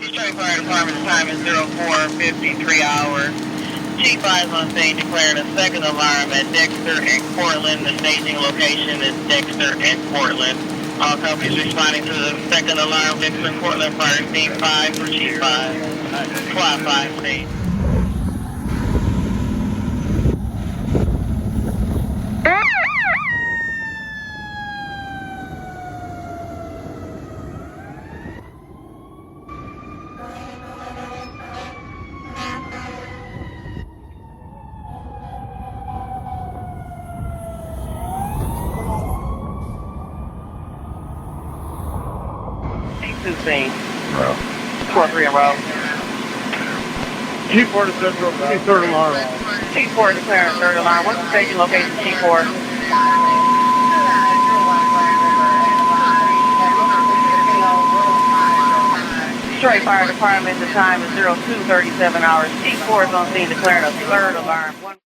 Detroit Fire Department, the time is 04:53 hours. Chief 5 on scene declaring a second alarm at Dexter and Portland. The staging location is Dexter and Portland. All companies responding to the second alarm, Dexter and Portland, fire scene 5 for Chief 5. Squad 5 scene. Two scene. Row. 4-3 in row. Chief 4 to Central, third alarm. Chief 4 declaring third alarm. What's the staging location, Chief 4? Detroit Fire Department, the time is 02:37 hours. Chief 4 is on scene declaring a third alarm.